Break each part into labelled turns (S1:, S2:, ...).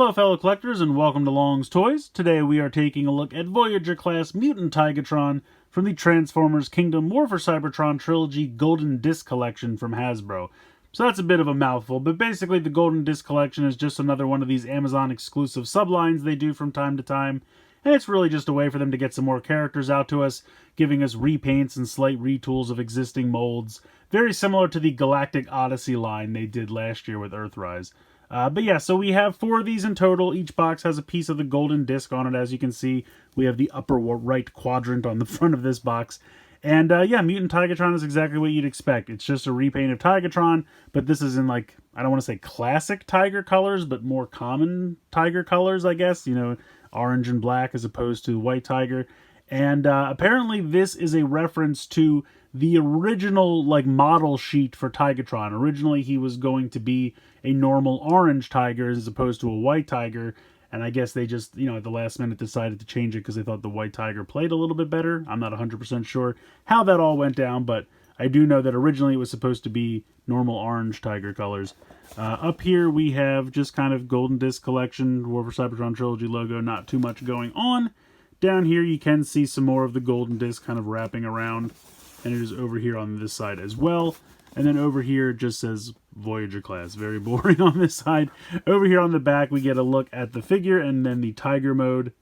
S1: Hello fellow collectors and welcome to Long's Toys. Today we are taking a look at Voyager class Mutant Tigatron from the Transformers Kingdom War for Cybertron Trilogy Golden Disc Collection from Hasbro. So that's a bit of a mouthful, but basically the Golden Disc Collection is just another one of these Amazon exclusive sublines they do from time to time. And it's really just a way for them to get some more characters out to us, giving us repaints and slight retools of existing molds. Very similar to the Galactic Odyssey line they did last year with Earthrise. But yeah, so we have 4 of these in total. Each box has a piece of the golden disc on it. As you can see, we have the upper right quadrant on the front of this box. And yeah, Mutant Tigatron is exactly what you'd expect. It's just a repaint of Tigatron, but this is in, like, I don't want to say classic Tiger colors, but more common Tiger colors, I guess. You know, orange and black as opposed to white Tiger. And apparently this is a reference to the original, like, model sheet for Tigatron. Originally he was going to be a normal orange tiger as opposed to a white tiger, and I guess they just, you know, at the last minute decided to change it because they thought the white tiger played a little bit better. I'm not 100% sure how that all went down, but I do know that originally it was supposed to be normal orange tiger colors. Up here we have just kind of Golden Disc Collection, War for Cybertron Trilogy logo, not too much going on. Down here you can see some more of the Golden Disc kind of wrapping around, and it is over here on this side as well. And then over here it just says Voyager class. Very boring on this side. Over here on the back we get a look at the figure and then the Tiger mode.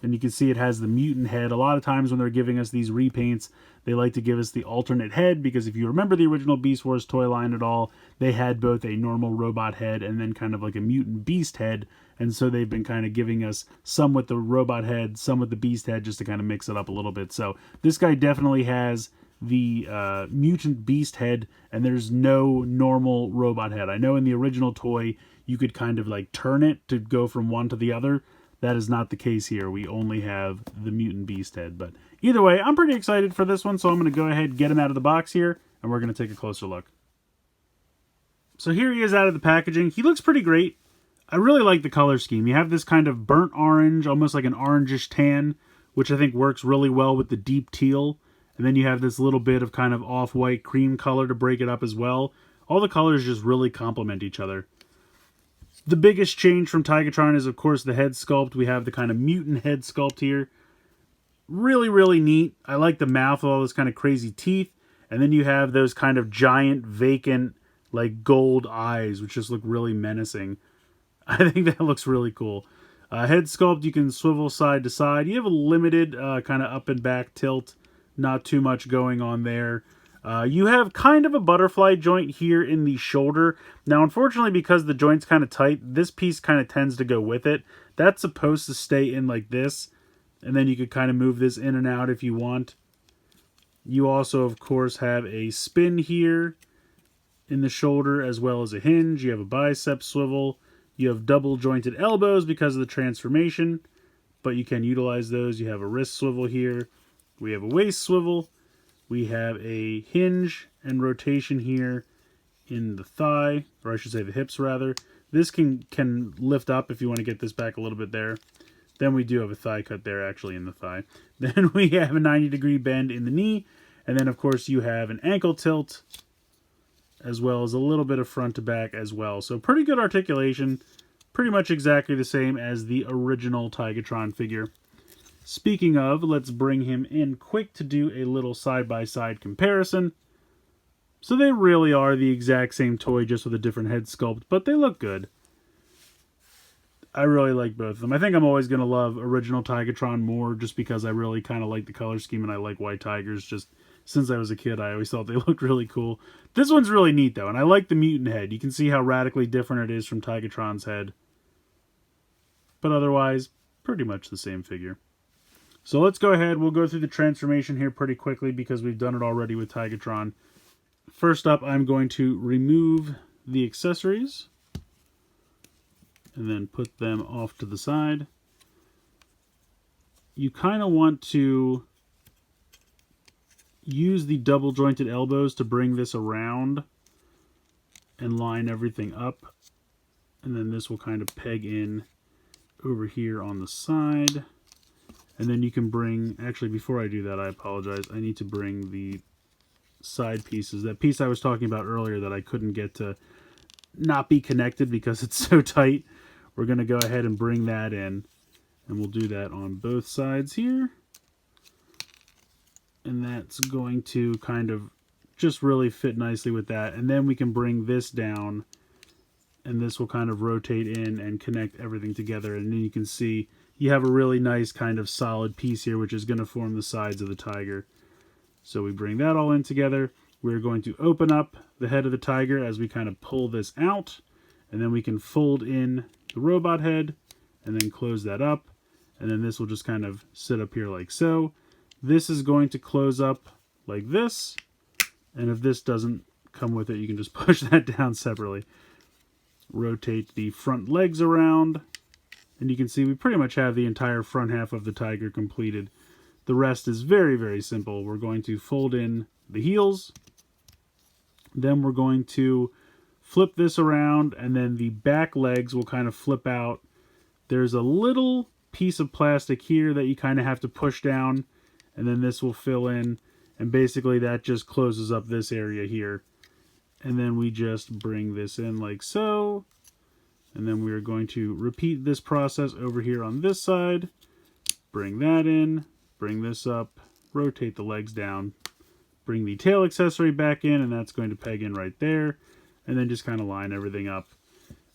S1: And you can see it has the mutant head. A lot of times when they're giving us these repaints, they like to give us the alternate head, because if you remember the original Beast Wars toy line at all, they had both a normal robot head and then kind of like a mutant beast head. And so they've been kind of giving us some with the robot head, some with the beast head, just to kind of mix it up a little bit. So this guy definitely has the mutant beast head, and there's no normal robot head. I know in the original toy you could kind of like turn it to go from one to the other. That is not the case here. We only have the mutant beast head. But either way, I'm pretty excited for this one, so I'm going to go ahead and get him out of the box here, and we're going to take a closer look. So here he is out of the packaging. He looks pretty great. I really like the color scheme. You have this kind of burnt orange, almost like an orangish tan, which I think works really well with the deep teal. And then you have this little bit of kind of off-white cream color to break it up as well. All the colors just really complement each other. The biggest change from Tigatron is, of course, the head sculpt. We have the kind of mutant head sculpt here. Really, really neat. I like the mouth with all those kind of crazy teeth. And then you have those kind of giant, vacant, like gold eyes, which just look really menacing. I think that looks really cool. Head sculpt, you can swivel side to side. You have a limited kind of up and back tilt. Not too much going on there. You have kind of a butterfly joint here in the shoulder. Now, unfortunately, because the joint's kind of tight, this piece kind of tends to go with it. That's supposed to stay in like this, and then you could kind of move this in and out if you want. You also, of course, have a spin here in the shoulder, as well as a hinge. You have a bicep swivel. You have double jointed elbows because of the transformation, but you can utilize those. You have a wrist swivel here. We have a waist swivel. We have a hinge and rotation here in the thigh, or I should say the hips rather. This can lift up if you want to get this back a little bit there. Then we do have a thigh cut there actually in the thigh. Then we have a 90-degree bend in the knee. And then of course you have an ankle tilt, as well as a little bit of front to back as well. So pretty good articulation. Pretty much exactly the same as the original Tigatron figure. Speaking of, let's bring him in quick to do a little side-by-side comparison. So they really are the exact same toy, just with a different head sculpt, but they look good. I really like both of them. I think I'm always going to love original Tigatron more, just because I really kind of like the color scheme and I like white tigers. Just since I was a kid, I always thought they looked really cool. This one's really neat, though, and I like the mutant head. You can see how radically different it is from Tigatron's head. But otherwise, pretty much the same figure. So let's go ahead. We'll go through the transformation here pretty quickly because we've done it already with Tigatron. First up, I'm going to remove the accessories and then put them off to the side. You kind of want to use the double jointed elbows to bring this around and line everything up. And then this will kind of peg in over here on the side. And then you can bring, actually before I do that, I apologize, I need to bring the side pieces. That piece I was talking about earlier that I couldn't get to not be connected because it's so tight. we're going to go ahead and bring that in. And we'll do that on both sides here. And that's going to kind of just really fit nicely with that. And then we can bring this down, and this will kind of rotate in and connect everything together. And then you can see you have a really nice kind of solid piece here, which is going to form the sides of the tiger. So we bring that all in together. We're going to open up the head of the tiger as we kind of pull this out, and then we can fold in the robot head and then close that up. And then this will just kind of sit up here like so. This is going to close up like this. And if this doesn't come with it, you can just push that down separately. Rotate the front legs around. And you can see we pretty much have the entire front half of the tiger completed. The rest is very, very simple. We're going to fold in the heels. Then we're going to flip this around, and then the back legs will kind of flip out. There's a little piece of plastic here that you kind of have to push down, and then this will fill in. And basically that just closes up this area here. And then we just bring this in like so. And then we are going to repeat this process over here on this side. Bring that in, bring this up, rotate the legs down, bring the tail accessory back in, and that's going to peg in right there. And then just kind of line everything up.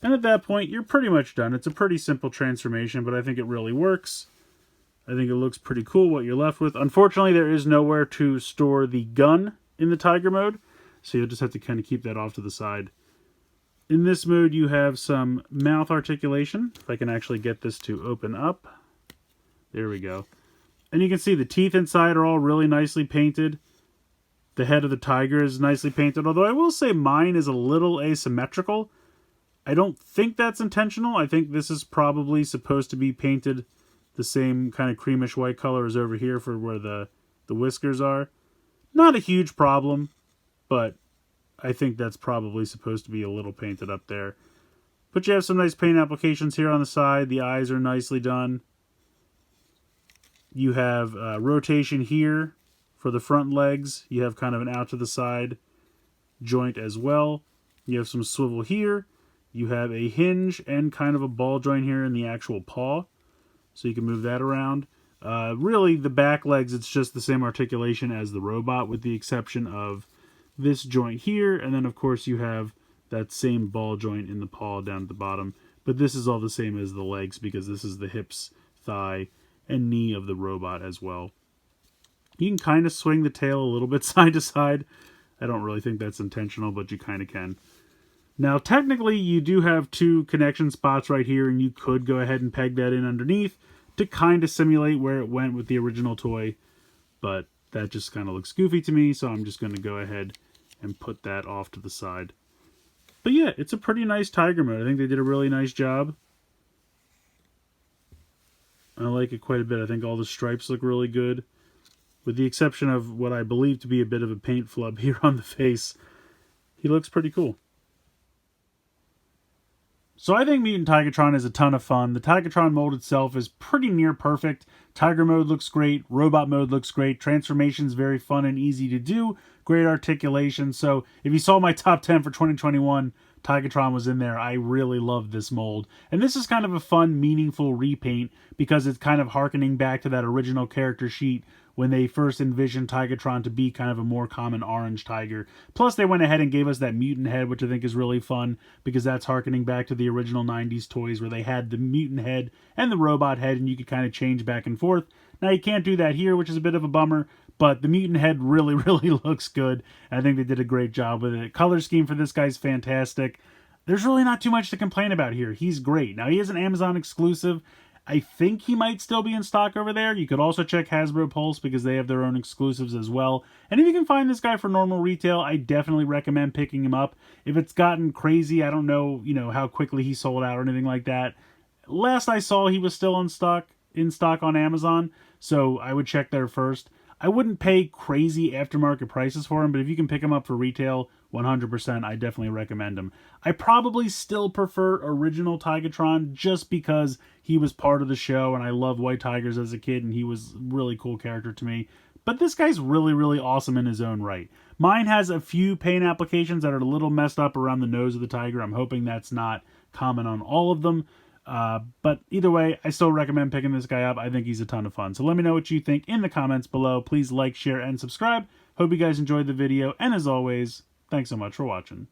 S1: And at that point, you're pretty much done. It's a pretty simple transformation, but I think it really works. I think it looks pretty cool what you're left with. Unfortunately, there is nowhere to store the gun in the tiger mode, so you'll just have to kind of keep that off to the side. In this mode, you have some mouth articulation. If I can actually get this to open up. There we go. And you can see the teeth inside are all really nicely painted. The head of the tiger is nicely painted, although I will say mine is a little asymmetrical. I don't think that's intentional. I think this is probably supposed to be painted the same kind of creamish white color as over here for where the whiskers are. Not a huge problem, but I think that's probably supposed to be a little painted up there. But you have some nice paint applications here on the side. The eyes are nicely done. You have rotation here for the front legs. You have kind of an out to the side joint as well. You have some swivel here. You have a hinge and kind of a ball joint here in the actual paw. So you can move that around. Really, the back legs, it's just the same articulation as the robot with the exception of this joint here. And then, of course, you have that same ball joint in the paw down at the bottom. But this is all the same as the legs because this is the hips, thigh, and knee of the robot as well. You can kind of swing the tail a little bit side to side. I don't really think that's intentional, but you kind of can. Now, technically, you do have two connection spots right here, and you could go ahead and peg that in underneath to kind of simulate where it went with the original toy, but that just kind of looks goofy to me, so I'm just going to go ahead and put that off to the side. But yeah, it's a pretty nice tiger mode. I think they did a really nice job. I like it quite a bit. I think all the stripes look really good, with the exception of what I believe to be a bit of a paint flub here on the face. He looks pretty cool. So I think Mutant Tigatron is a ton of fun. The Tigatron mold itself is pretty near perfect. Tiger mode looks great. Robot mode looks great. Transformation's very fun and easy to do. Great articulation. So if you saw my top 10 for 2021, Tigatron was in there. I really love this mold. And this is kind of a fun, meaningful repaint because it's kind of harkening back to that original character sheet when they first envisioned Tigatron to be kind of a more common orange tiger. Plus, they went ahead and gave us that mutant head, which I think is really fun, because that's harkening back to the original 90s toys where they had the mutant head and the robot head, and you could kind of change back and forth. Now, you can't do that here, which is a bit of a bummer, but the mutant head really, really looks good. I think they did a great job with it. Color scheme for this guy's fantastic. There's really not too much to complain about here. He's great. Now, he is an Amazon exclusive. I think he might still be in stock over there. You could also check Hasbro Pulse because they have their own exclusives as well. And if you can find this guy for normal retail, I definitely recommend picking him up. If it's gotten crazy, I don't know, how quickly he sold out or anything like that. Last I saw, he was still in stock on Amazon, so I would check there first. I wouldn't pay crazy aftermarket prices for him, but if you can pick him up for retail, 100%, I definitely recommend him. I probably still prefer original Tigatron just because he was part of the show, and I loved White Tigers as a kid, and he was a really cool character to me. But this guy's really, really awesome in his own right. Mine has a few paint applications that are a little messed up around the nose of the tiger. I'm hoping that's not common on all of them. But either way, I still recommend picking this guy up. I think he's a ton of fun. So let me know what you think in the comments below. Please like, share, and subscribe. Hope you guys enjoyed the video. And as always, thanks so much for watching.